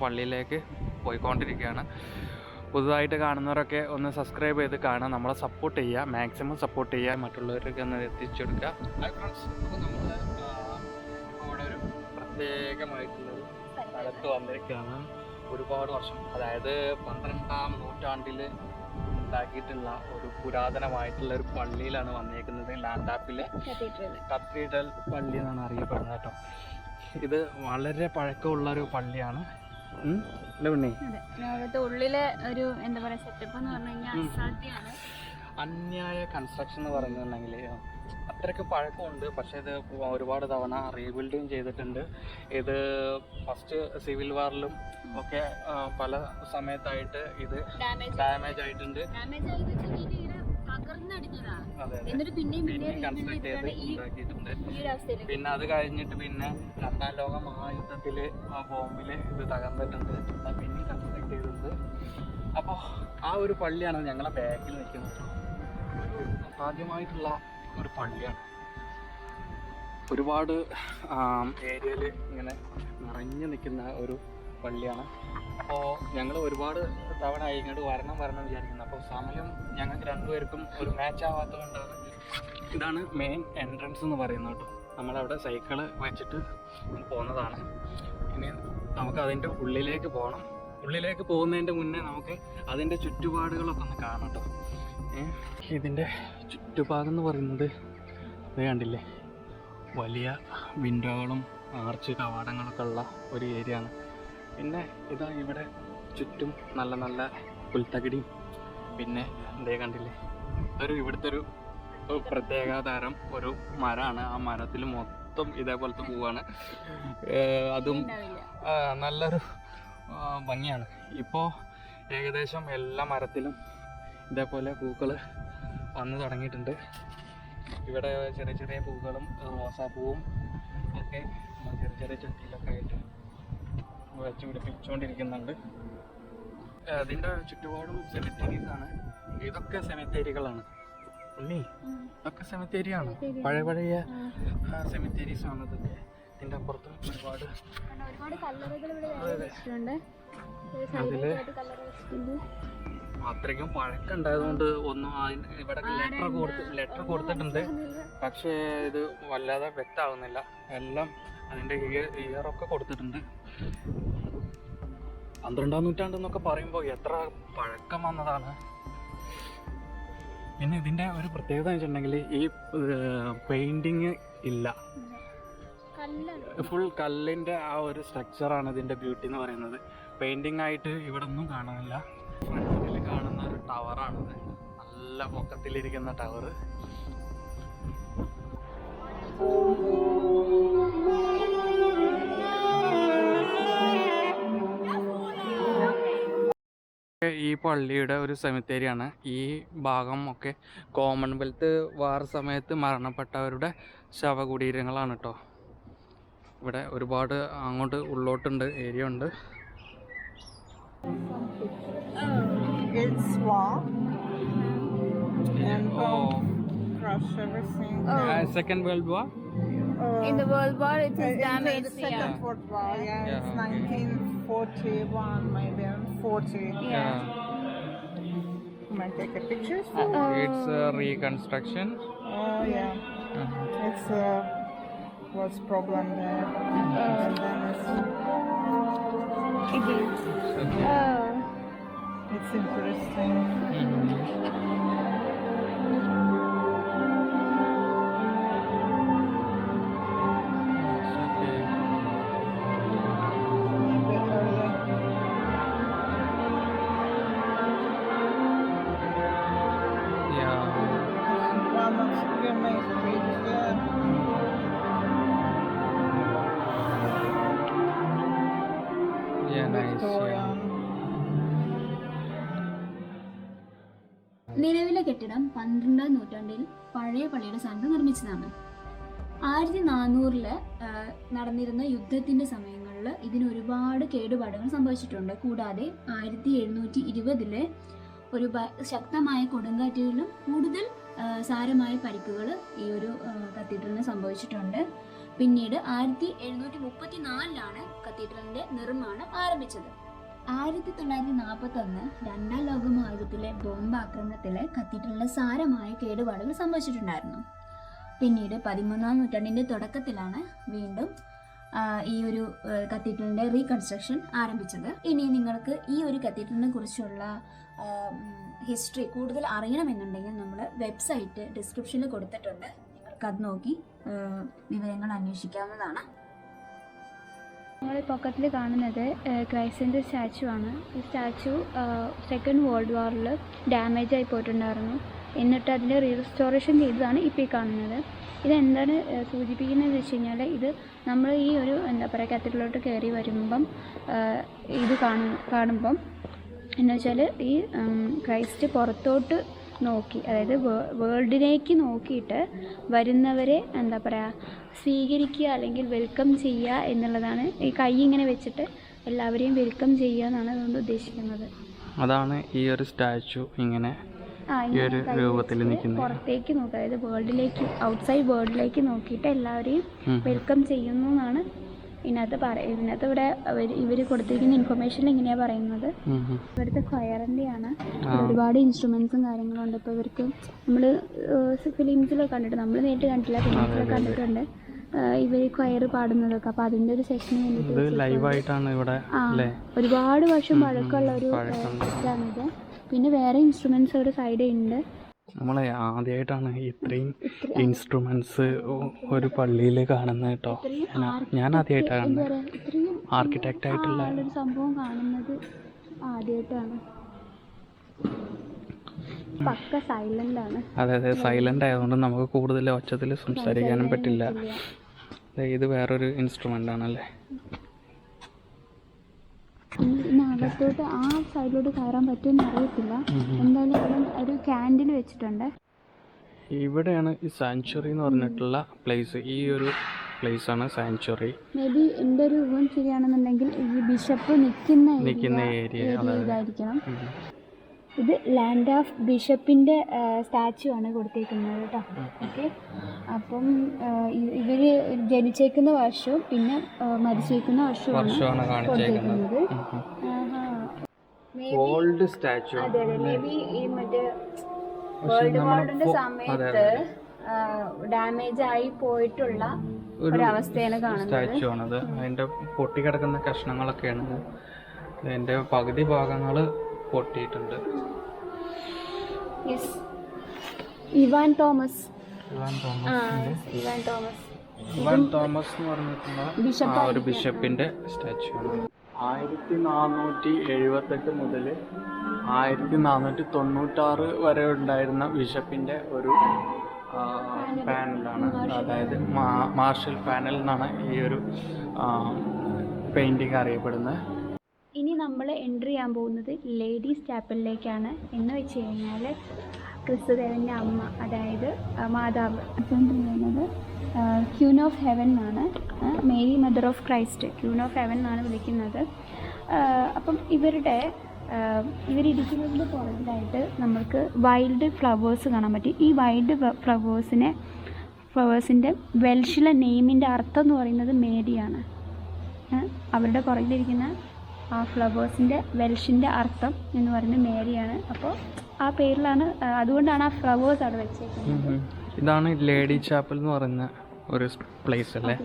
പള്ളിയിലേക്ക് പോയിക്കൊണ്ടിരിക്കുകയാണ്. പുതുതായിട്ട് കാണുന്നവരൊക്കെ ഒന്ന് സബ്സ്ക്രൈബ് ചെയ്ത് കാണാൻ നമ്മളെ സപ്പോർട്ട് ചെയ്യുക, മാക്സിമം സപ്പോർട്ട് ചെയ്യുക, മറ്റുള്ളവരൊക്കെ ഒന്ന് എത്തിച്ചെടുക്കുക. ഹായ് ഫ്രണ്ട്സ്, അപ്പോൾ നമ്മൾ ഇവിടെ ഒരു പ്രത്യേകമായിട്ടുള്ളൊരു സ്ഥലത്ത് വന്നിരിക്കുകയാണ്. ഒരുപാട് വർഷം, അതായത് 12ാം നൂറ്റാണ്ടിൽ ഉണ്ടാക്കിയിട്ടുള്ള ഒരു പുരാതനമായിട്ടുള്ള ഒരു പള്ളിയിലാണ് വന്നേക്കുന്നത്. ലാൻഡാപ്പിലെ കത്തീഡ്രൽ പള്ളി എന്നാണ് അറിയപ്പെടുന്നത് കേട്ടോ. ഇത് വളരെ പഴക്കമുള്ളൊരു പള്ളിയാണ്. ഉള്ളിലെ ഒരു എന്താ പറയാ സെറ്റപ്പ് എന്ന് പറഞ്ഞു കഴിഞ്ഞാൽ അന്യായ കൺസ്ട്രക്ഷൻ എന്ന് പറയുന്നുണ്ടെങ്കിൽ അത്രയ്ക്ക് പഴക്കമുണ്ട്. പക്ഷേ ഇത് ഒരുപാട് തവണ റീബിൽഡിങ് ചെയ്തിട്ടുണ്ട്. ഇത് ഫസ്റ്റ് സിവിൽ വാറിലും ഒക്കെ പല സമയത്തായിട്ട് ഇത് ഡാമേജ് ആയിട്ടുണ്ട്. കൺസ്ട്രക്ട് ചെയ്ത് ഉണ്ടാക്കിയിട്ടുണ്ട്. പിന്നെ അത് കഴിഞ്ഞിട്ട് പിന്നെ 2ാം ലോക മഹായുദ്ധത്തില് ബോംബില് ഇത് തകർന്നിട്ടുണ്ട്. പിന്നെ കൺസ്ട്രക്ട് ചെയ്തിട്ടുണ്ട്. അപ്പോൾ ആ ഒരു പള്ളിയാണ് ഞങ്ങളെ ബാക്കിൽ നിൽക്കുന്നത്. ആദ്യമായിട്ടുള്ള ഒരു പള്ളിയാണ്. ഒരുപാട് ഏരിയയിൽ ഇങ്ങനെ നിറഞ്ഞു നിൽക്കുന്ന ഒരു പള്ളിയാണ്. അപ്പോൾ ഞങ്ങൾ ഒരുപാട് തവണ ഇങ്ങോട്ട് വരണം വിചാരിക്കുന്നത്. അപ്പോൾ സമയം ഞങ്ങൾക്ക് രണ്ടുപേർക്കും ഒരു മാച്ച് ആവാത്തത് കൊണ്ടാണ്. ഇതാണ് മെയിൻ എൻട്രൻസ് എന്ന് പറയുന്നത് കേട്ടോ. നമ്മളവിടെ സൈക്കിള് വെച്ചിട്ട് പോകുന്നതാണ്. ഇനി നമുക്ക് അതിൻ്റെ ഉള്ളിലേക്ക് പോകണം. ഉള്ളിലേക്ക് പോകുന്നതിൻ്റെ മുന്നേ നമുക്ക് അതിൻ്റെ ചുറ്റുപാടുകളൊക്കെ ഒന്ന് കാണാം കേട്ടോ. ഇതിൻ്റെ ചുറ്റുഭാഗം എന്ന് പറയുന്നത് ഇത് കണ്ടില്ലേ, വലിയ വിൻഡോകളും ആർച്ച് കവാടങ്ങളൊക്കെ ഉള്ള ഒരു ഏരിയ ആണ്. പിന്നെ ഇതാ ഇവിടെ ചുറ്റും നല്ല നല്ല പുൽത്തകിടിയും പിന്നെ എന്തേ കണ്ടില്ലേ, ഇവിടുത്തെ ഒരു പ്രത്യേക തരം ഒരു മരമാണ്. ആ മരത്തിൽ മൊത്തം ഇതേപോലത്തെ പൂവാണ്. അതും നല്ലൊരു ഭംഗിയാണ്. ഇപ്പോൾ ഏകദേശം എല്ലാ മരത്തിലും ഇതേപോലെ പൂക്കൾ വന്നു തുടങ്ങിയിട്ടുണ്ട്. ഇവിടെ ചെറിയ ചെറിയ പൂക്കളും റോസാപ്പൂവും ഒക്കെ ചെറിയ ചട്ടിയിലൊക്കെ ആയിട്ട് വെച്ച് പിടിപ്പിച്ചുകൊണ്ടിരിക്കുന്നുണ്ട്. അതിൻ്റെ ചുറ്റുപാടും സെമിത്തേരീസാണ്. ഇതൊക്കെ സെമിത്തേരികളാണ്. ഇതൊക്കെ സെമിത്തേരിയാണ്, പഴയ സെമിത്തേരീസാണ് ഇതൊക്കെ. ഇതിൻ്റെ അപ്പുറത്ത് ഒരുപാട് അതില് അത്രയ്ക്കും പഴക്കം ഉണ്ടായതുകൊണ്ട് ഒന്നും ഇവിടെ ലെറ്റർ കൊടുത്തിട്ടുണ്ട്. പക്ഷേ ഇത് വല്ലാതെ വ്യക്തമാവുന്നില്ല. എല്ലാം അതിൻ്റെ ഇയറൊക്കെ കൊടുത്തിട്ടുണ്ട്. 12ാം നൂറ്റാണ്ടെന്നൊക്കെ പറയുമ്പോൾ എത്ര പഴക്കം വന്നതാണ്. പിന്നെ ഇതിൻ്റെ ഒരു പ്രത്യേകത എന്ന് വെച്ചിട്ടുണ്ടെങ്കിൽ ഈ പെയിൻറ്റിങ് ഇല്ല, ഫുൾ കല്ലിൻ്റെ ആ ഒരു സ്ട്രക്ചറാണ് ഇതിൻ്റെ ബ്യൂട്ടി എന്ന് പറയുന്നത്. പെയിൻറ്റിങ് ആയിട്ട് ഇവിടെ ഒന്നും കാണുന്നില്ല. ഫ്രണ്ടിൽ കാണുന്ന ഒരു ടവറാണിത്, നല്ല പൊക്കത്തിലിരിക്കുന്ന ടവർ. ഈ പള്ളിയുടെ ഒരു സെമിത്തേരിയാണ്. ഈ ഭാഗം ഒക്കെ കോമൺവെൽത്ത് വാർ സമയത്ത് മരണപ്പെട്ടവരുടെ ശവകുടീരങ്ങളാണ് കേട്ടോ. ഇവിടെ ഒരുപാട് അങ്ങോട്ട് ഉള്ളോട്ടുണ്ട് ഏരിയ ഉണ്ട്. Second World War? In the World War it is damaged. The Second World War, it's 1941, maybe 40. Yeah. You might take a picture. It's a reconstruction. Yeah. It's was problem there. And then it's Again. It's interesting. നിലവിലെ കെട്ടിടം 12ാം നൂറ്റാണ്ടിൽ പഴയ പള്ളിയുടെ സ്ഥാനത്ത് നിർമ്മിച്ചതാണ്. 1400 നടന്നിരുന്ന യുദ്ധത്തിന്റെ സമയങ്ങളിൽ ഇതിന് ഒരുപാട് കേടുപാടുകൾ സംഭവിച്ചിട്ടുണ്ട്. കൂടാതെ 1720 ഒരു ശക്തമായ കൊടുങ്കാറ്റുകളിലും കൂടുതൽ സാരമായ പരിക്കുകൾ ഈ ഒരു കത്തീഡ്രലിന് സംഭവിച്ചിട്ടുണ്ട്. പിന്നീട് 1734 കത്തീഡ്രലിന്റെ നിർമ്മാണം ആരംഭിച്ചത്. 1941 രണ്ടാം ലോകമഹായുദ്ധത്തിലെ ബോംബ് ആക്രമണത്തില് കത്തീഡ്രലിന് സാരമായ കേടുപാടുകൾ സംഭവിച്ചിട്ടുണ്ടായിരുന്നു. പിന്നീട് 13ാം നൂറ്റാണ്ടിന്റെ തുടക്കത്തിലാണ് വീണ്ടും ഈ ഒരു കത്തീഡ്രലിന്റെ റീകൺസ്ട്രക്ഷൻ ആരംഭിച്ചത്. ഇനി നിങ്ങൾക്ക് ഈ ഒരു കത്തീഡ്രലിനെ കുറിച്ചുള്ള ഹിസ്റ്ററി കൂടുതൽ അറിയണമെന്നുണ്ടെങ്കിൽ നമ്മൾ വെബ്സൈറ്റ് ഡിസ്ക്രിപ്ഷനിൽ കൊടുത്തിട്ടുണ്ട്. നിങ്ങൾക്ക് അത് നോക്കി വിവരങ്ങൾ അന്വേഷിക്കാവുന്നതാണ്. നമ്മൾ പൊക്കത്തിൽ കാണുന്നത് ക്രൈസ്റ്റിൻ്റെ സ്റ്റാച്ചു ആണ്. ഈ സ്റ്റാച്ചു സെക്കൻഡ് വേൾഡ് വാറിൽ ഡാമേജ് ആയി പോയിട്ടുണ്ടായിരുന്നു. എന്നിട്ട് അതിൻ്റെ റീസ്റ്റോറേഷൻ ചെയ്തതാണ് ഇപ്പോൾ ഈ കാണുന്നത്. ഇതെന്താണ് സൂചിപ്പിക്കുന്നതെന്ന് വെച്ച് കഴിഞ്ഞാൽ, ഇത് നമ്മൾ ഈ ഒരു കത്തീഡ്രലിലോട്ട് കയറി വരുമ്പം ഇത് കാണുമ്പം എന്ന് വെച്ചാൽ ഈ ക്രൈസ്റ്റ് പുറത്തോട്ട് നോക്കി, അതായത് വേൾഡിലേക്ക് നോക്കിയിട്ട് വരുന്നവരെ സ്വീകരിക്കുക അല്ലെങ്കിൽ വെൽക്കം ചെയ്യുക എന്നുള്ളതാണ്. ഈ കൈ ഇങ്ങനെ വെച്ചിട്ട് എല്ലാവരെയും വെൽക്കം ചെയ്യുക എന്നാണ് അതുകൊണ്ട് ഉദ്ദേശിക്കുന്നത്. അതാണ് ഈ ഒരു സ്റ്റാച്ചു ഇങ്ങനെ ഈ ഒരു രൂപത്തിൽ നിൽക്കുന്നത്. പുറത്തേക്ക് നോക്കുക, അതായത് വേൾഡിലേക്ക്, ഔട്ട്സൈഡ് വേൾഡിലേക്ക് നോക്കിയിട്ട് എല്ലാവരെയും വെൽക്കം ചെയ്യുന്നു എന്നാണ് ഇതിനകത്ത് ഇവിടെ ഇവർ കൊടുത്തിരിക്കുന്ന ഇൻഫർമേഷനിൽ ഇങ്ങനെയാണ് പറയുന്നത്. ഇവിടുത്തെ ക്വയറിൻ്റെയാണ്. ഒരുപാട് ഇൻസ്ട്രുമെൻസും കാര്യങ്ങളും ഉണ്ട്. ഇപ്പോൾ ഇവർക്ക് നമ്മൾ ഫിലിംസിലൊക്കെ കണ്ടിട്ടുണ്ട്, നമ്മൾ നേരിട്ട് കണ്ടിട്ടില്ല, ഫിലിംസിലൊക്കെ കണ്ടിട്ടുണ്ട് ഇവർ ക്വയർ പാടുന്നതൊക്കെ. അപ്പോൾ അതിൻ്റെ ഒരു സെഷന് വേണ്ടിയിട്ട് ഒരുപാട് വർഷം പഴക്കമുള്ള ഒരു ഇതാണിത്. പിന്നെ വേറെ ഇൻസ്ട്രുമെന്റ്സ് ഒരു സൈഡിൽ ഉണ്ട്. നമ്മളെ ആദ്യമായിട്ടാണ് ഇത്രയും ഇൻസ്ട്രുമെന്റ്സ് ഒരു പള്ളിയിൽ കാണുന്നത് കേട്ടോ. ഞാൻ ആദ്യമായിട്ടാണ് ആർക്കിടെക്റ്റ് ആയിട്ടുള്ള ഒരു സംഭവം കാണുന്നത് ആദ്യമായിട്ടാണ്. പക്ക സൈലന്റ് ആണ്. അതെ, സൈലന്റ് ആയതുകൊണ്ട് നമുക്ക് കൂടുതൽ ഒച്ചത്തിൽ സംസാരിക്കാനും പറ്റില്ല. ഇത് വേറൊരു ഇൻസ്ട്രുമെന്റ് ആണല്ലേ. അകത്തോട്ട് ആ സൈഡിലോട്ട് കയറാൻ പറ്റുമെന്ന് അറിയത്തില്ല. എന്തായാലും ഇവിടെ ഒരു ക്യാൻഡിൽ വെച്ചിട്ടുണ്ട്. ഇവിടെയാണ് ഈ സാങ്ച്വറി എന്ന് പറഞ്ഞിട്ടുള്ള പ്ലേസ്. ഈ ഒരു പ്ലേസ് ആണ് സാങ്ച്വറി. മേ ബി എൻ്റെ ഒരു ഊഹം ശരിയാണെന്നുണ്ടെങ്കിൽ ഈ ബിഷപ്പ് നിൽക്കുന്ന ഏരിയ ഇതായിരിക്കണം. ഇത് ലാൻഡാഫ് ബിഷപ്പിൻ്റെ സ്റ്റാച്ചു ആണ് കൊടുത്തേക്കുന്നത് കേട്ടോ. ഓക്കെ, അപ്പം ഇവർ ജനിച്ചേക്കുന്ന വർഷവും പിന്നെ മരിച്ചേക്കുന്ന വർഷവുമാണ് കൊടുത്തേക്കുന്നത്. Old statue. അതെ, മേ ബി ഈ മറ്റേ വേൾഡ് വാറിന്റെ സമയത്ത് ഡാമേജ് ആയി പോയിട്ടുള്ള ഒരവസ്ഥയാണ് കാണുന്നത്. സ്റ്റാച്ചു ആണത്. അതിന്റെ പൊട്ടിക്കിടക്കുന്ന കഷ്ണങ്ങളൊക്കെയാണ്. അതിന്റെ പകുതി ഭാഗങ്ങൾ പൊട്ടിയിട്ടുണ്ട്. ഇവാൻ തോമസ് എന്ന് പറഞ്ഞിട്ടുള്ള ഒരു ബിഷപ്പിന്റെ സ്റ്റാച്ചു ആണ്. 1478 മുതൽ 1496 വരെ ഉണ്ടായിരുന്ന ബിഷപ്പിന്റെ ഒരു പാനലാണ്. അതായത് മാർഷൽ പാനൽ എന്നാണ് ഈ ഒരു പെയിന്റിങ് അറിയപ്പെടുന്നത്. ഇനി നമ്മൾ എൻട്രി ചെയ്യാൻ പോകുന്നത് ലേഡീസ് ചാപ്പലിലേക്കാണ്. എന്ന് വെച്ച് കഴിഞ്ഞാൽ ക്രിസ്തുദേവൻ്റെ അമ്മ, അതായത് മാതാവ് പറയുന്നത് ക്യൂൻ ഓഫ് ഹെവൻ എന്നാണ്. Mary mother of Christ, queen of heaven എന്നാണ് വിളിക്കുന്നത്. അപ്പം ഇവരിരിക്കുന്നതിൻ്റെ പുറകിലായിട്ട് നമുക്ക് വൈൽഡ് ഫ്ലവേഴ്സ് കാണാൻ പറ്റും. ഈ വൈൽഡ് ഫ്ലവേഴ്സിൻ്റെ വെൽഷിലെ നെയിമിൻ്റെ അർത്ഥം എന്ന് പറയുന്നത് മേരിയാണ്. അവരുടെ പുറകിലിരിക്കുന്ന ആ ഫ്ലവേഴ്സിൻ്റെ വെൽഷിൻ്റെ അർത്ഥം എന്ന് പറയുന്നത് മേരിയാണ്. അപ്പോൾ ആ പേരിലാണ്, അതുകൊണ്ടാണ് ആ ഫ്ലവേഴ്സ് അവിടെ വെച്ചേക്കുന്നത്. ഇതാണ് ലേഡി ചാപ്പൽ എന്ന് പറയുന്ന ഒരു പ്ലേസ് അല്ലേ?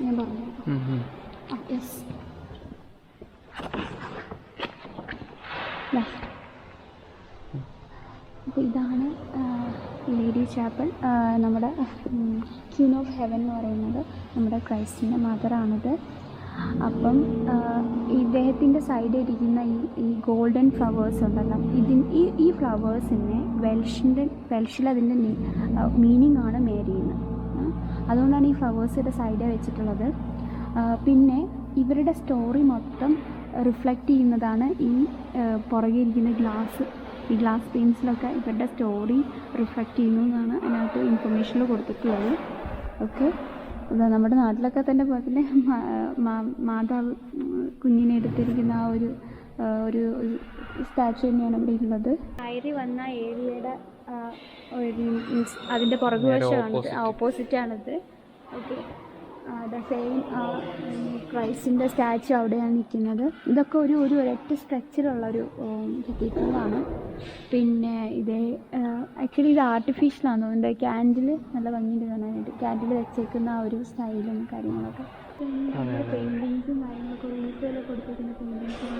ഞാൻ പറഞ്ഞു. അപ്പോൾ ഇതാണ് ലേഡി ചാപ്പൽ. നമ്മുടെ ക്യൂൻ ഓഫ് ഹെവൻ എന്ന് പറയുന്നത് നമ്മുടെ ക്രൈസ്റ്റിൻ്റെ മദറാണിത്. അപ്പം ഇദ്ദേഹത്തിൻ്റെ സൈഡിൽ ഇരിക്കുന്ന ഈ ഗോൾഡൻ ഫ്ലവേഴ്സ് ഉണ്ടല്ലോ, ഈ ഫ്ലവേഴ്സിനെ വെൽഷിൽ അതിൻ്റെ മീനിങ് ആണ് മേരിയെന്ന്. അതുകൊണ്ടാണ് ഈ ഫ്ലവേഴ്സിൻ്റെ സൈഡിൽ വെച്ചിട്ടുള്ളത്. പിന്നെ ഇവരുടെ സ്റ്റോറി മൊത്തം റിഫ്ലക്റ്റ് ചെയ്യുന്നതാണ് ഈ പുറകെ ഇരിക്കുന്ന ഈ ഗ്ലാസ് പെയിൻസിലൊക്കെ ഇവരുടെ സ്റ്റോറി റിഫ്ലക്റ്റ് ചെയ്യുന്നു എന്നാണ് അതിനകത്ത് ഇൻഫർമേഷനിൽ കൊടുത്തിട്ടുള്ളത്. ഓക്കെ, നമ്മുടെ നാട്ടിലൊക്കെ തന്നെ പോലെ തന്നെ മാതാവ് കുഞ്ഞിനെ എടുത്തിരിക്കുന്ന ആ ഒരു സ്റ്റാച്ചു തന്നെയാണ് ഇവിടെ ഉള്ളത്. കയറി വന്ന ഏരിയയുടെ അതിൻ്റെ പുറകുവശമാണ്, ഓപ്പോസിറ്റാണിത്. ഓക്കെ, സെയിം ക്രൈസ്റ്റിൻ്റെ സ്റ്റാച്ചു അവിടെയാണ് നിൽക്കുന്നത്. ഇതൊക്കെ ഒരു ഒരൊറ്റ സ്ട്രക്ചറുള്ളൊരു കത്തീഡ്രലാണ്. പിന്നെ ഇതേ ആക്ച്വലി ഇത് ആർട്ടിഫിഷ്യലാണെന്ന് തോന്നുന്നുണ്ട്. ക്യാൻഡിൽ നല്ല ഭംഗിയുണ്ട് കാണാനായിട്ട്. ക്യാൻഡിൽ വെച്ചേക്കുന്ന ആ ഒരു സ്റ്റൈലും കാര്യങ്ങളൊക്കെ. പെയിൻറ്റിങ്സും കാര്യങ്ങളൊക്കെ റൂഫിലൊക്കെ കൊടുത്തേക്കുന്ന പെയിൻറ്റിങ്സും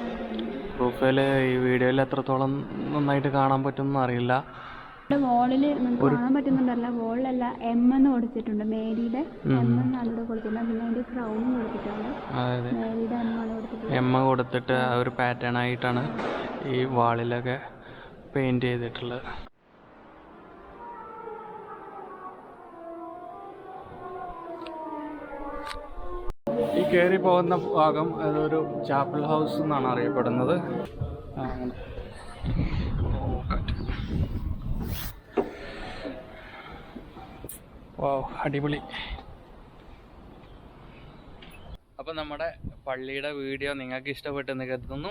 പ്രൂഫിൽ ഈ വീഡിയോയിൽ എത്രത്തോളം നന്നായിട്ട് കാണാൻ പറ്റുമെന്ന് അറിയില്ല. വോളിൽ നമുക്ക് കാണാൻ പറ്റുന്നുണ്ടല്ല, വോളിലല്ല എം എന്ന് കൊടുത്തിട്ടുണ്ട്. മേരിയുടെ എം എന്നാണ് ഇവിടെ കൊടുത്തിട്ടുണ്ട്. പിന്നെ അതിൻ്റെ ക്രൗണും കൊടുത്തിട്ടുണ്ട്. മേരിയുടെ എം ആണ് കൊടുത്തിട്ടുണ്ട്. എം കൊടുത്തിട്ട് ഒരു പാറ്റേൺ ആയിട്ടാണ് ഈ വാളിലൊക്കെ പെയിന്റ് ചെയ്തിട്ടുള്ളത്. ഈ കയറി പോകുന്ന ഭാഗം അതൊരു ചാപ്പൽ ഹൗസ് എന്നാണ് അറിയപ്പെടുന്നത്. അടിപൊളി. അപ്പോൾ നമ്മുടെ പള്ളിയുടെ വീഡിയോ നിങ്ങൾക്ക് ഇഷ്ടപ്പെട്ടെന്ന് കരുതുന്നു.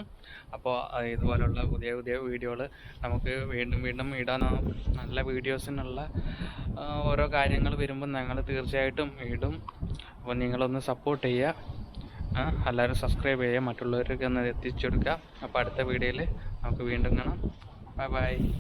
അപ്പോൾ ഇതുപോലുള്ള പുതിയ പുതിയ വീഡിയോകൾ നമുക്ക് വീണ്ടും ഇടാനാണ്. നല്ല വീഡിയോസിനുള്ള ഓരോ കാര്യങ്ങൾ വരുമ്പോൾ ഞങ്ങൾ തീർച്ചയായിട്ടും ഇടും. അപ്പോൾ നിങ്ങളൊന്ന് സപ്പോർട്ട് ചെയ്യുക, എല്ലാവരും സബ്സ്ക്രൈബ് ചെയ്യുക, മറ്റുള്ളവർക്ക് ഒന്ന് എത്തിച്ചു കൊടുക്കുക. അപ്പോൾ അടുത്ത വീഡിയോയിൽ നമുക്ക് വീണ്ടും കാണാം. Bye bye.